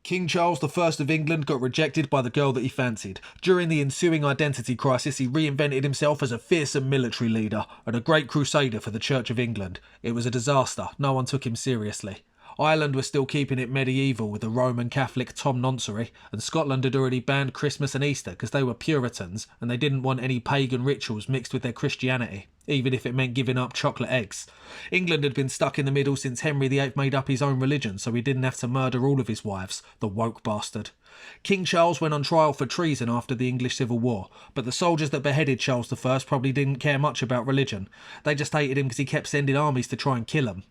King Charles I of England got rejected by the girl that he fancied. During the ensuing identity crisis, he reinvented himself as a fearsome military leader and a great crusader for the Church of England. It was a disaster. No one took him seriously. Ireland was still keeping it medieval with the Roman Catholic Tom Nonsury, and Scotland had already banned Christmas and Easter because they were Puritans and they didn't want any pagan rituals mixed with their Christianity, even if it meant giving up chocolate eggs. England had been stuck in the middle since Henry VIII made up his own religion, so he didn't have to murder all of his wives, the woke bastard. King Charles went on trial for treason after the English Civil War, but the soldiers that beheaded Charles I probably didn't care much about religion. They just hated him because he kept sending armies to try and kill him.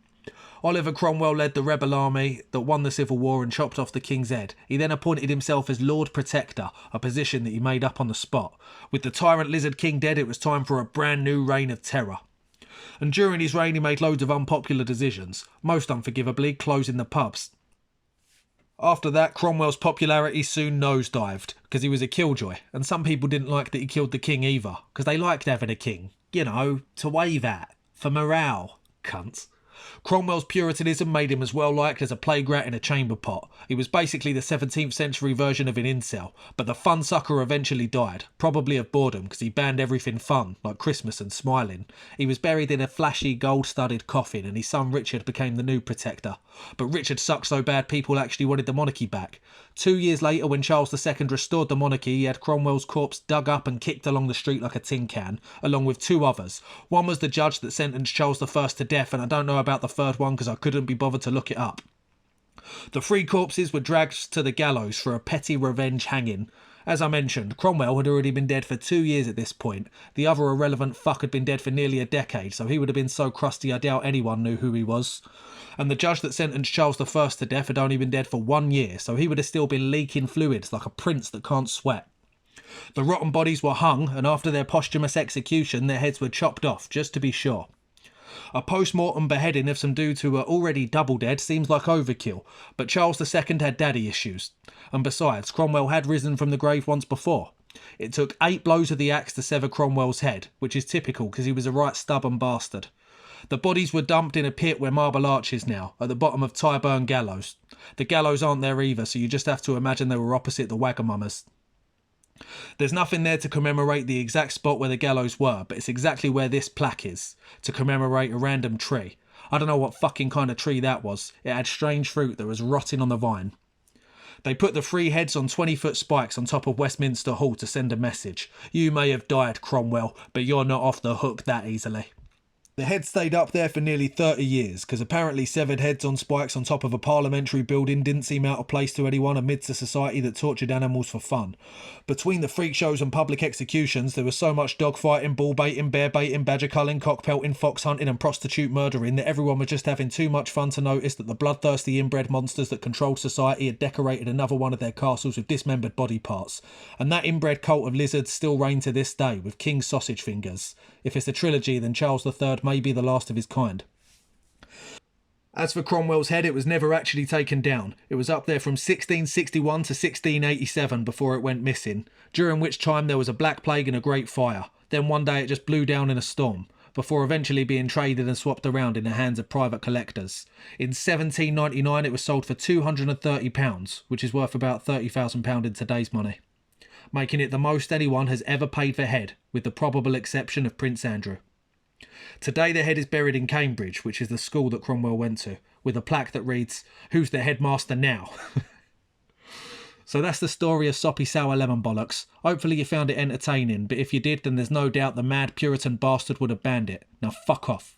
Oliver Cromwell led the rebel army that won the Civil War and chopped off the king's head. He then appointed himself as Lord Protector, a position that he made up on the spot. With the tyrant lizard king dead, it was time for a brand new reign of terror. And during his reign he made loads of unpopular decisions, most unforgivably closing the pubs. After that, Cromwell's popularity soon nosedived, because he was a killjoy, and some people didn't like that he killed the king either, because they liked having a king, you know, to wave at, for morale, cunts. Cromwell's Puritanism made him as well liked as a plague rat in a chamber pot. He was basically the 17th century version of an incel, but the fun sucker eventually died, probably of boredom because he banned everything fun, like Christmas and smiling. He was buried in a flashy gold-studded coffin and his son Richard became the new protector. But Richard sucked so bad people actually wanted the monarchy back. 2 years later, when Charles II restored the monarchy, he had Cromwell's corpse dug up and kicked along the street like a tin can, along with two others. One was the judge that sentenced Charles I to death, and I don't know about the third one because I couldn't be bothered to look it up. The three corpses were dragged to the gallows for a petty revenge hanging. As I mentioned, Cromwell had already been dead for 2 years at this point. The other irrelevant fuck had been dead for nearly a decade, so he would have been so crusty I doubt anyone knew who he was. And the judge that sentenced Charles I to death had only been dead for 1 year, so he would have still been leaking fluids like a prince that can't sweat. The rotten bodies were hung, and after their posthumous execution, their heads were chopped off, just to be sure. A post-mortem beheading of some dudes who were already double dead seems like overkill, but Charles II had daddy issues. And besides, Cromwell had risen from the grave once before. It took 8 blows of the axe to sever Cromwell's head, which is typical because he was a right stubborn bastard. The bodies were dumped in a pit where Marble Arch is now, at the bottom of Tyburn Gallows. The gallows aren't there either, so you just have to imagine they were opposite the Wagamamas. There's nothing there to commemorate the exact spot where the gallows were, but it's exactly where this plaque is, to commemorate a random tree. I don't know what fucking kind of tree that was. It had strange fruit that was rotting on the vine. They put the 3 heads on 20-foot spikes on top of Westminster Hall to send a message. You may have died, Cromwell, but you're not off the hook that easily. The head stayed up there for nearly 30 years, because apparently severed heads on spikes on top of a parliamentary building didn't seem out of place to anyone amidst a society that tortured animals for fun. Between the freak shows and public executions, there was so much dogfighting, bull baiting, bear baiting, badger culling, cock pelting, fox hunting and prostitute murdering that everyone was just having too much fun to notice that the bloodthirsty inbred monsters that controlled society had decorated another one of their castles with dismembered body parts. And that inbred cult of lizards still reign to this day, with King Sausage Fingers. If it's a trilogy, then Charles III may be the last of his kind. As for Cromwell's head, it was never actually taken down. It was up there from 1661 to 1687 before it went missing, during which time there was a black plague and a great fire. Then one day it just blew down in a storm, before eventually being traded and swapped around in the hands of private collectors. In 1799 it was sold for £230, which is worth about £30,000 in today's money, making it the most anyone has ever paid for head, with the probable exception of Prince Andrew. Today the head is buried in Cambridge, which is the school that Cromwell went to, with a plaque that reads, "Who's the headmaster now?" So that's the story of Soppy Sour Lemon Bollocks. Hopefully you found it entertaining, but if you did, then there's no doubt the mad Puritan bastard would have banned it. Now fuck off.